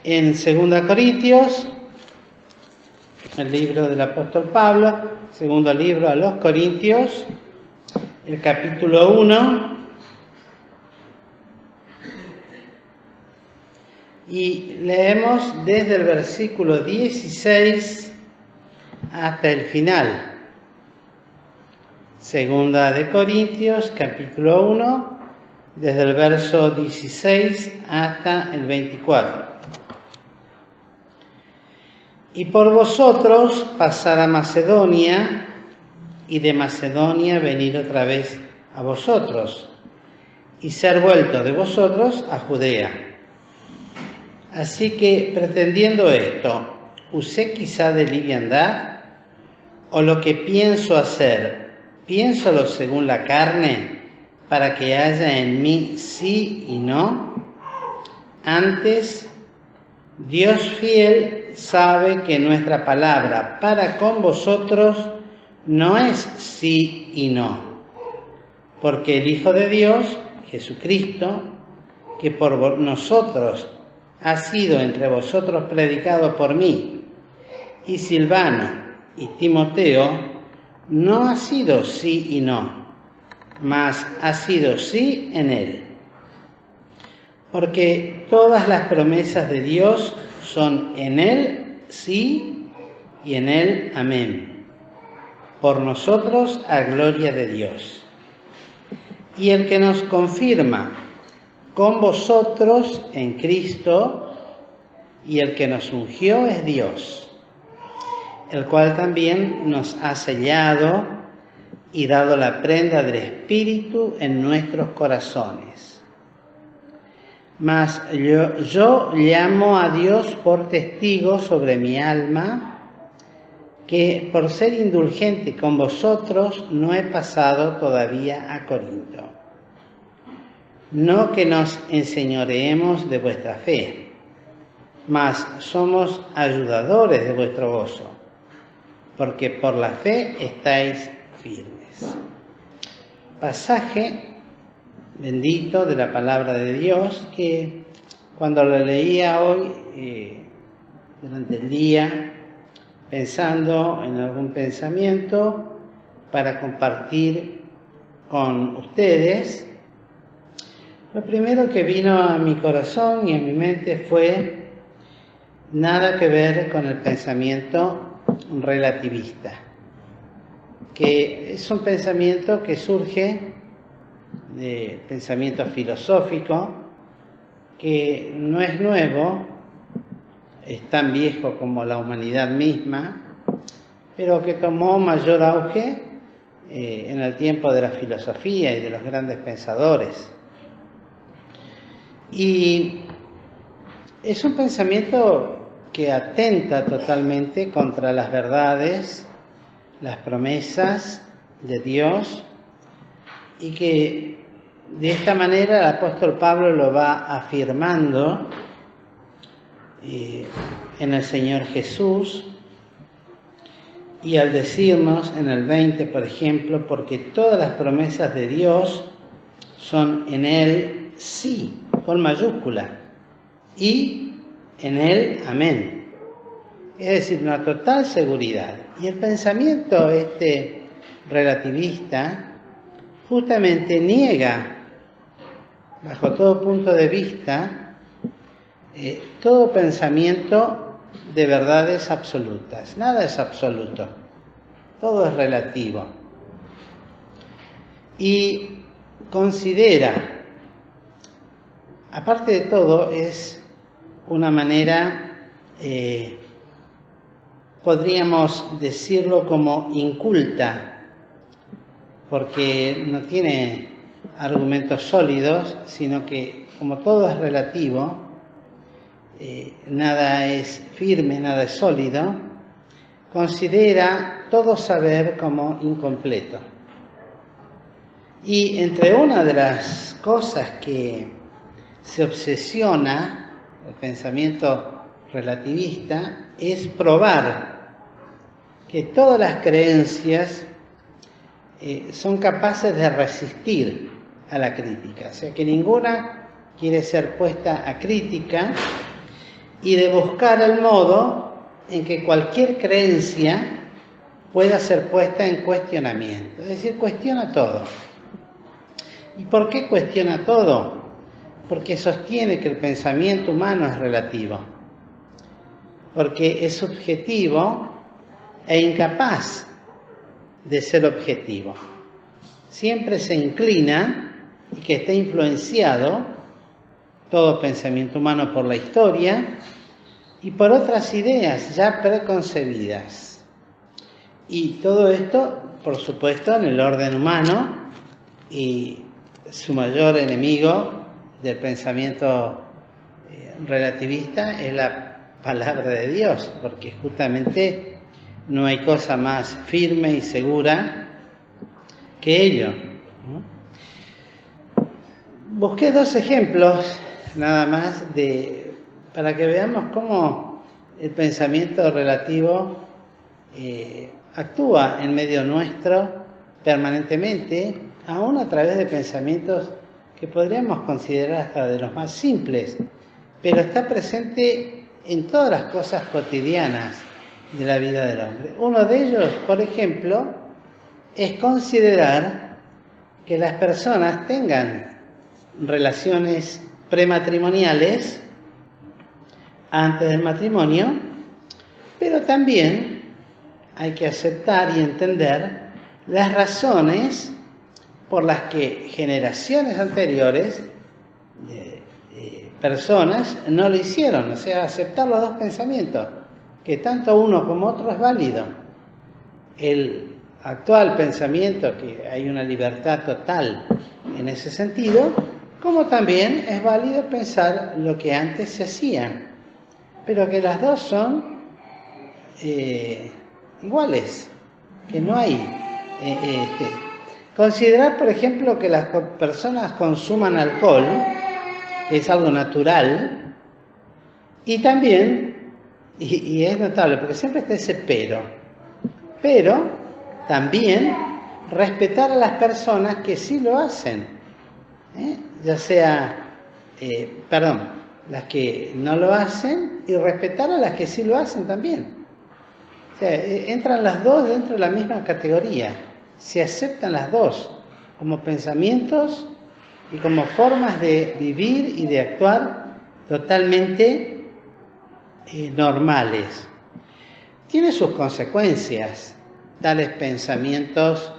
En 2 Corintios, el libro del apóstol Pablo, segundo libro a los Corintios, el capítulo 1, y leemos desde el versículo 16 hasta el final. 2 Corintios, capítulo 1, desde el verso 16 hasta el 24. Y por vosotros pasar a Macedonia, y de Macedonia venir otra vez a vosotros, y ser vuelto de vosotros a Judea. Así que, pretendiendo esto, ¿usé quizá de liviandad? ¿O lo que pienso hacer, piénsolo según la carne, para que haya en mí sí y no? Antes, Dios fiel sabe que nuestra palabra para con vosotros no es sí y no, porque el Hijo de Dios, Jesucristo, que por nosotros ha sido entre vosotros predicado por mí, y Silvano y Timoteo, no ha sido sí y no, mas ha sido sí en él. Porque todas las promesas de Dios son en él sí y en él amén, por nosotros a gloria de Dios. Y el que nos confirma con vosotros en Cristo, y el que nos ungió es Dios, el cual también nos ha sellado y dado la prenda del Espíritu en nuestros corazones. Mas yo llamo a Dios por testigo sobre mi alma, que por ser indulgente con vosotros no he pasado todavía a Corinto. No que nos enseñoreemos de vuestra fe, mas somos ayudadores de vuestro gozo, porque por la fe estáis firmes. Pasaje bendito de la palabra de Dios, que cuando lo leía hoy, durante el día, pensando en algún pensamiento para compartir con ustedes, lo primero que vino a mi corazón y a mi mente fue nada que ver con el pensamiento relativista, que es un pensamiento que surge de pensamiento filosófico, que no es nuevo, es tan viejo como la humanidad misma, pero que tomó mayor auge en el tiempo de la filosofía y de los grandes pensadores. Y es un pensamiento que atenta totalmente contra las verdades, las promesas de Dios, y que de esta manera el apóstol Pablo lo va afirmando en el Señor Jesús, y al decirnos en el 20, por ejemplo, porque todas las promesas de Dios son en Él sí, con mayúscula, y en Él amén. Es decir, una total seguridad. Y el pensamiento relativista justamente niega, bajo todo punto de vista, todo pensamiento de verdades absolutas. Nada es absoluto, todo es relativo. Y considera, aparte de todo, es una manera, podríamos decirlo como inculta, porque no tiene argumentos sólidos, sino que como todo es relativo, nada es firme, nada es sólido, considera todo saber como incompleto. Y entre una de las cosas que se obsesiona el pensamiento relativista es probar que todas las creencias son capaces de resistir a la crítica, o sea que ninguna quiere ser puesta a crítica, y de buscar el modo en que cualquier creencia pueda ser puesta en cuestionamiento. Es decir, cuestiona todo. ¿Y por qué cuestiona todo? Porque sostiene que el pensamiento humano es relativo, porque es subjetivo e incapaz de ser objetivo. Siempre se inclina y que está influenciado todo pensamiento humano por la historia y por otras ideas ya preconcebidas. Y todo esto, por supuesto, en el orden humano, y su mayor enemigo del pensamiento relativista es la palabra de Dios, porque justamente no hay cosa más firme y segura que ello. Busqué 2 ejemplos nada más para que veamos cómo el pensamiento relativo actúa en medio nuestro permanentemente, aún a través de pensamientos que podríamos considerar hasta de los más simples, pero está presente en todas las cosas cotidianas de la vida del hombre. Uno de ellos, por ejemplo, es considerar que las personas tengan relaciones prematrimoniales antes del matrimonio, pero también hay que aceptar y entender las razones por las que generaciones anteriores personas no lo hicieron, o sea, aceptar los 2 pensamientos, que tanto uno como otro es válido. El actual pensamiento, que hay una libertad total en ese sentido, como también es válido pensar lo que antes se hacía, pero que las 2 son iguales, que no hay. Considerar, por ejemplo, que las personas consuman alcohol es algo natural, y también, y es notable, porque siempre está ese pero también respetar a las personas que sí lo hacen, ya sea, las que no lo hacen, y respetar a las que sí lo hacen también. O sea, entran las 2 dentro de la misma categoría, se aceptan las 2 como pensamientos y como formas de vivir y de actuar totalmente normales. Tiene sus consecuencias, tales pensamientos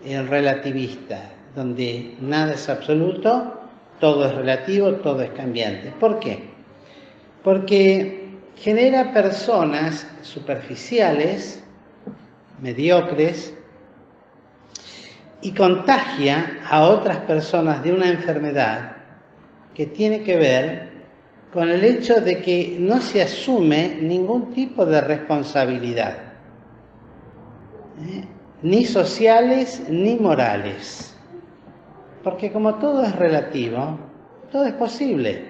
relativistas, donde nada es absoluto, todo es relativo, todo es cambiante. ¿Por qué? Porque genera personas superficiales, mediocres, y contagia a otras personas de una enfermedad que tiene que ver con el hecho de que no se asume ningún tipo de responsabilidad, ni sociales ni morales. Porque como todo es relativo, todo es posible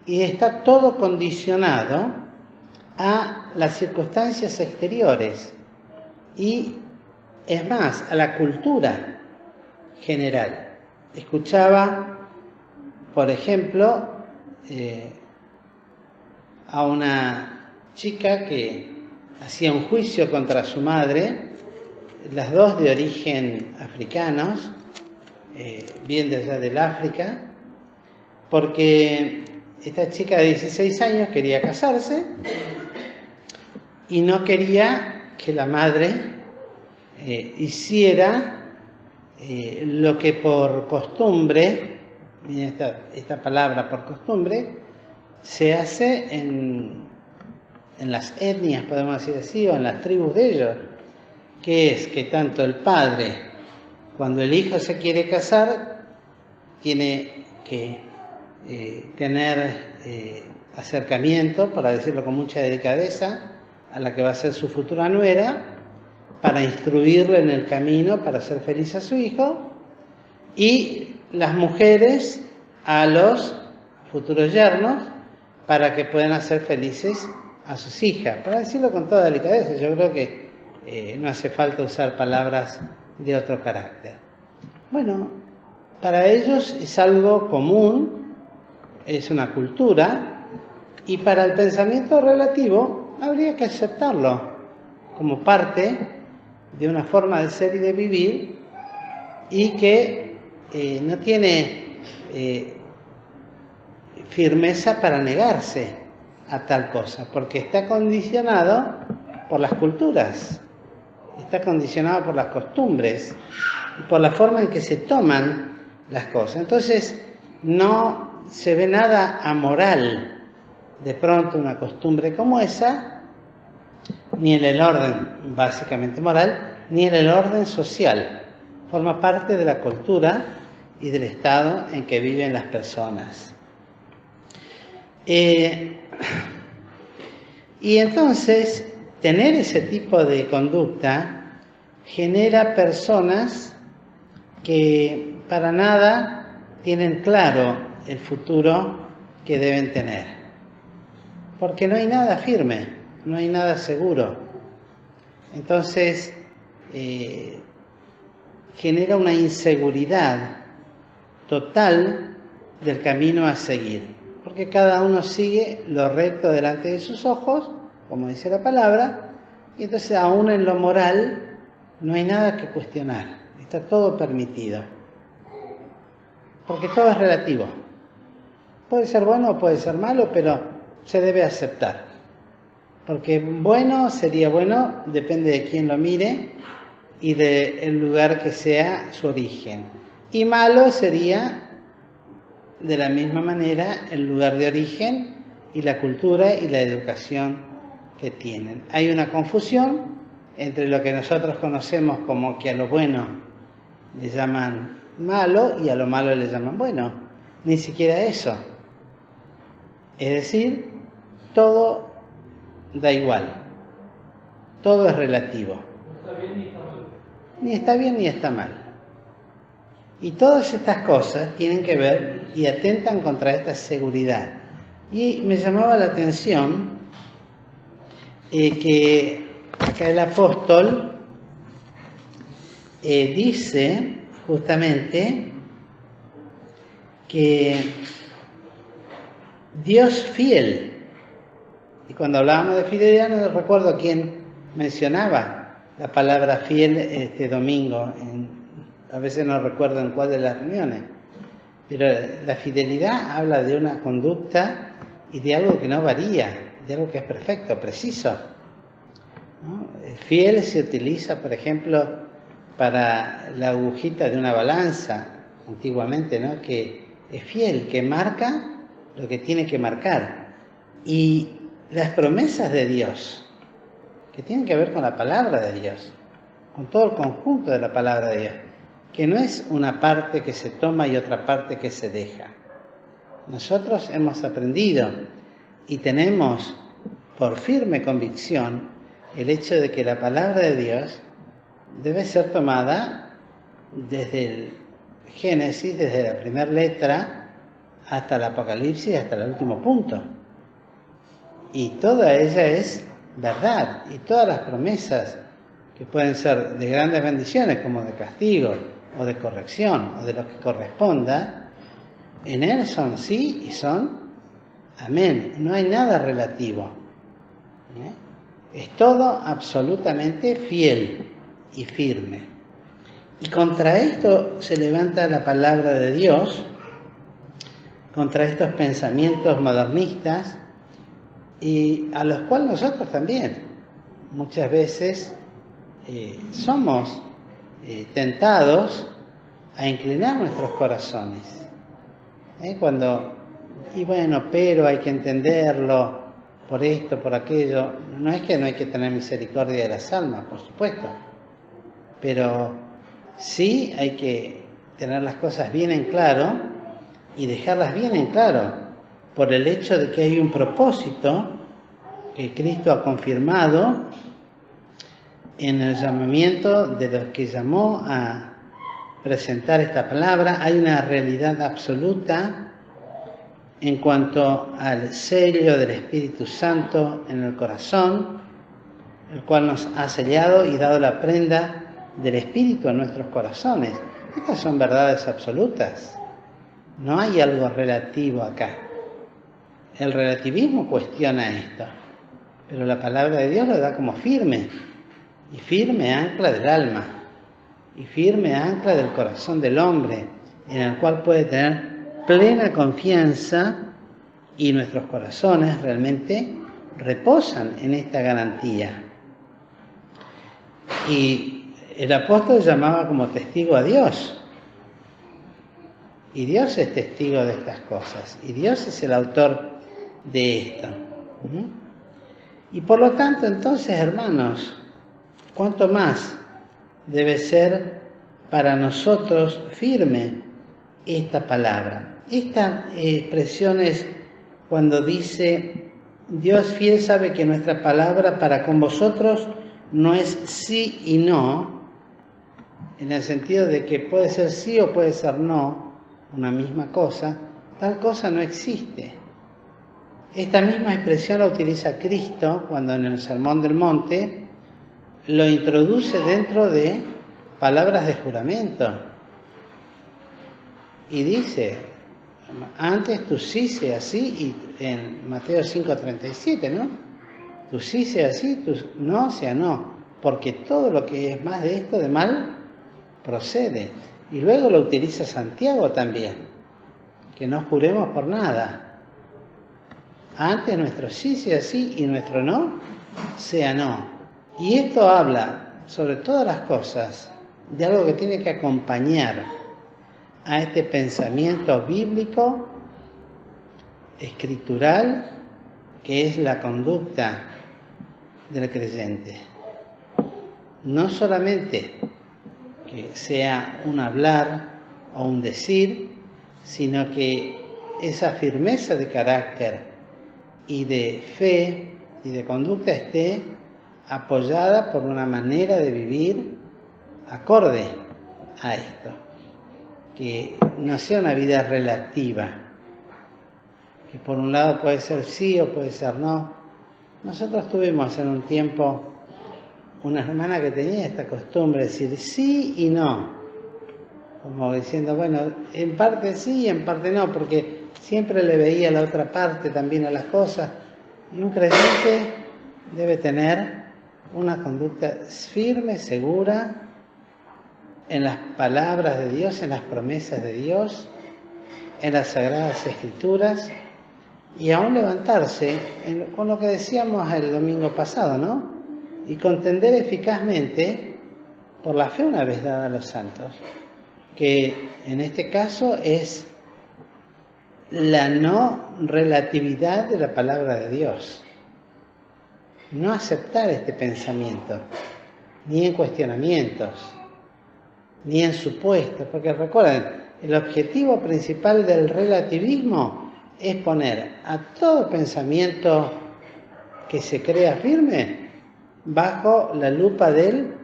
y está todo condicionado a las circunstancias exteriores y, es más, a la cultura general. Escuchaba, por ejemplo, a una chica que hacía un juicio contra su madre, las 2 de origen africanos, bien de allá del África, porque esta chica de 16 años quería casarse y no quería que la madre hiciera lo que por costumbre, esta palabra por costumbre, se hace en las etnias, podemos decir así, o en las tribus de ellos, que es que tanto el padre, cuando el hijo se quiere casar, tiene que tener acercamiento, para decirlo con mucha delicadeza, a la que va a ser su futura nuera, para instruirle en el camino para hacer feliz a su hijo, y las mujeres a los futuros yernos para que puedan hacer felices a sus hijas. Para decirlo con toda delicadeza, yo creo que no hace falta usar palabras de otro carácter. Bueno, para ellos es algo común, es una cultura, Y para el pensamiento relativo habría que aceptarlo como parte de una forma de ser y de vivir, y que no tiene firmeza para negarse a tal cosa, porque está condicionado por las culturas, está condicionado por las costumbres, por la forma en que se toman las cosas. Entonces no se ve nada amoral de pronto una costumbre como esa, ni en el orden básicamente moral, ni en el orden social. Forma parte de la cultura y del estado en que viven las personas. Y entonces, tener ese tipo de conducta genera personas que para nada tienen claro el futuro que deben tener. Porque no hay nada firme, no hay nada seguro. Entonces, genera una inseguridad total del camino a seguir. Porque cada uno sigue lo recto delante de sus ojos, como dice la palabra, y entonces aún en lo moral no hay nada que cuestionar, está todo permitido. Porque todo es relativo. Puede ser bueno o puede ser malo, pero se debe aceptar. Porque bueno sería bueno, depende de quién lo mire y del lugar que sea su origen. Y malo sería de la misma manera el lugar de origen y la cultura y la educación que tienen. Hay una confusión entre lo que nosotros conocemos como que a lo bueno le llaman malo y a lo malo le llaman bueno. Ni siquiera eso. Es decir, todo da igual. Todo es relativo. No está bien ni está mal. Ni está bien ni está mal. Y todas estas cosas tienen que ver y atentan contra esta seguridad. Y me llamaba la atención que acá el apóstol dice justamente que Dios fiel. Y cuando hablábamos de fidelidad no recuerdo quién mencionaba la palabra fiel este domingo. A veces no recuerdo en cuál de las reuniones, pero la fidelidad habla de una conducta y de algo que no varía, de algo que es perfecto, preciso, ¿no? Fiel se utiliza, por ejemplo, para la agujita de una balanza, antiguamente, ¿no? Que es fiel, que marca lo que tiene que marcar. Y las promesas de Dios, que tienen que ver con la palabra de Dios, con todo el conjunto de la palabra de Dios, que no es una parte que se toma y otra parte que se deja. Nosotros hemos aprendido y tenemos por firme convicción el hecho de que la palabra de Dios debe ser tomada desde el Génesis, desde la primera letra hasta el Apocalipsis, hasta el último punto. Y toda ella es verdad, y todas las promesas que pueden ser de grandes bendiciones como de castigo o de corrección o de lo que corresponda, en Él son sí y son amén. No hay nada relativo. Es todo absolutamente fiel y firme. Y contra esto se levanta la palabra de Dios, contra estos pensamientos modernistas, y a los cuales nosotros también muchas veces somos tentados a inclinar nuestros corazones. Pero hay que entenderlo por esto, por aquello. No es que no hay que tener misericordia de las almas, por supuesto, pero sí hay que tener las cosas bien en claro y dejarlas bien en claro, por el hecho de que hay un propósito que Cristo ha confirmado en el llamamiento de los que llamó a presentar esta palabra. Hay una realidad absoluta en cuanto al sello del Espíritu Santo en el corazón, el cual nos ha sellado y dado la prenda del Espíritu en nuestros corazones. Estas son verdades absolutas. No hay algo relativo acá. El relativismo cuestiona esto, pero la palabra de Dios lo da como firme, y firme ancla del alma, y firme ancla del corazón del hombre, en el cual puede tener plena confianza, y nuestros corazones realmente reposan en esta garantía. Y el apóstol llamaba como testigo a Dios. Y Dios es testigo de estas cosas. Y Dios es el autor de esto. Y por lo tanto, entonces, hermanos, ¿cuánto más debe ser para nosotros firme esta palabra? Esta expresión es cuando dice, Dios fiel sabe que nuestra palabra para con vosotros no es sí y no, en el sentido de que puede ser sí o puede ser no, una misma cosa. Tal cosa no existe. Esta misma expresión la utiliza Cristo cuando en el Sermón del Monte lo introduce dentro de palabras de juramento. Y dice, antes tu sí sea así, y en Mateo 5:37, ¿no? Tu sí sea sí, tu no sea no, porque todo lo que es más de esto de mal procede. Y luego lo utiliza Santiago también, que no juremos por nada. Antes nuestro sí sea sí y nuestro no sea no. Y esto habla, sobre todas las cosas, de algo que tiene que acompañar a este pensamiento bíblico, escritural, que es la conducta del creyente. No solamente que sea un hablar o un decir, sino que esa firmeza de carácter y de fe y de conducta esté apoyada por una manera de vivir acorde a esto. Que no sea una vida relativa, que por un lado puede ser sí o puede ser no. Nosotros tuvimos en un tiempo una hermana que tenía esta costumbre de decir sí y no, como diciendo, bueno, en parte sí y en parte no, porque siempre le veía la otra parte también a las cosas. Y un creyente debe tener una conducta firme, segura, en las palabras de Dios, en las promesas de Dios, en las Sagradas Escrituras, y aún levantarse con lo que decíamos el domingo pasado, ¿no? Y contender eficazmente por la fe una vez dada a los santos, que en este caso es la no relatividad de la palabra de Dios. No aceptar este pensamiento, ni en cuestionamientos, ni en supuestos, porque recuerden, el objetivo principal del relativismo es poner a todo pensamiento que se crea firme bajo la lupa del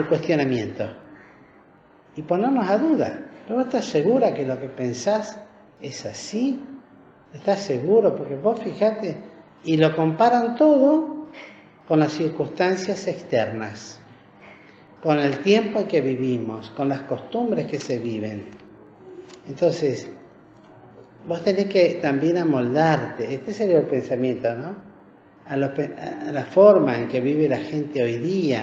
cuestionamiento y ponernos a duda. ¿Pero estás segura que lo que pensás es así? ¿Estás seguro? Porque vos fijate, y lo comparan todo con las circunstancias externas, con el tiempo en que vivimos, con las costumbres que se viven. Entonces, vos tenés que también amoldarte, este sería el pensamiento, ¿no? A la forma en que vive la gente hoy día.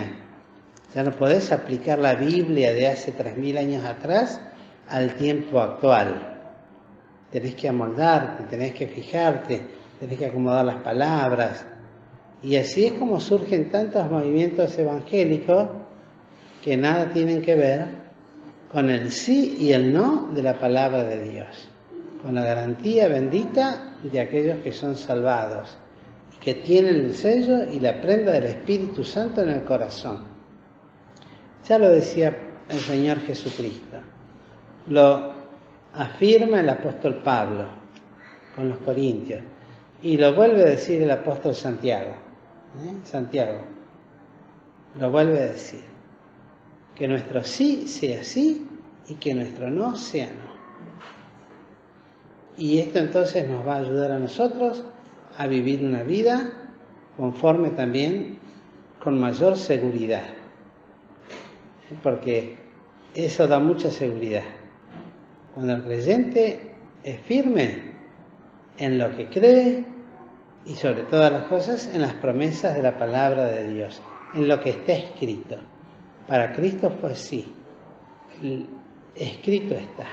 Ya no podés aplicar la Biblia de hace 3000 años atrás al tiempo actual. Tenés que amoldarte, tenés que fijarte, tenés que acomodar las palabras. Y así es como surgen tantos movimientos evangélicos que nada tienen que ver con el sí y el no de la palabra de Dios, con la garantía bendita de aquellos que son salvados, y que tienen el sello y la prenda del Espíritu Santo en el corazón. Ya lo decía el Señor Jesucristo, lo afirma el apóstol Pablo con los Corintios, y lo vuelve a decir el apóstol Santiago. Santiago lo vuelve a decir, que nuestro sí sea sí y que nuestro no sea no. Y esto entonces nos va a ayudar a nosotros a vivir una vida conforme también con mayor seguridad, porque eso da mucha seguridad. Cuando el creyente es firme en lo que cree y sobre todas las cosas en las promesas de la palabra de Dios, en lo que está escrito. Para Cristo fue así, escrito está.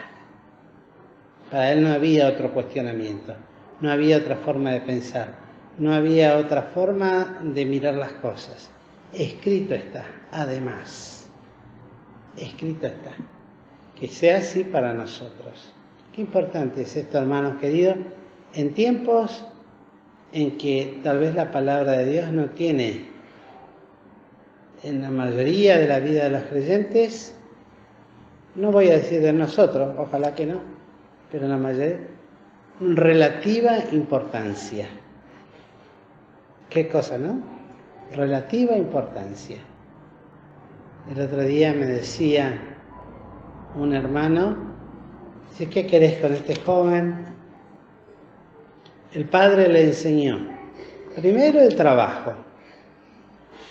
Para él no había otro cuestionamiento, no había otra forma de pensar, no había otra forma de mirar las cosas. Escrito está, además, escrito está. Que sea así para nosotros. Qué importante es esto, hermanos queridos, en tiempos en que tal vez la palabra de Dios no tiene, en la mayoría de la vida de los creyentes, no voy a decir de nosotros, ojalá que no, pero en la mayoría, relativa importancia. ¿Qué cosa, no? Relativa importancia. El otro día me decía un hermano, dice, ¿qué querés con este joven? El padre le enseñó, primero el trabajo,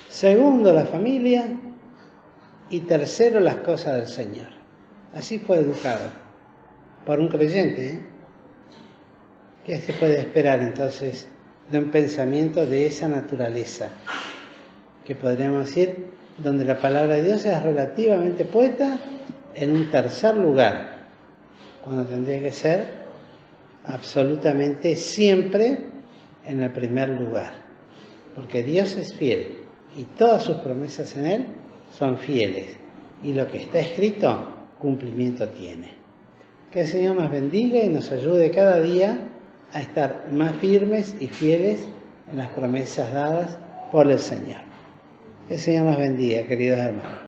segundo la familia y tercero las cosas del Señor. Así fue educado por un creyente, ¿eh? ¿Qué se puede esperar entonces de un pensamiento de esa naturaleza? Que podríamos decir, donde la palabra de Dios es relativamente puesta en un tercer lugar, cuando tendría que ser absolutamente siempre en el primer lugar, porque Dios es fiel y todas sus promesas en Él son fieles y lo que está escrito cumplimiento tiene. Que el Señor nos bendiga y nos ayude cada día a estar más firmes y fieles en las promesas dadas por el Señor. Que el Señor nos bendiga, queridos hermanos.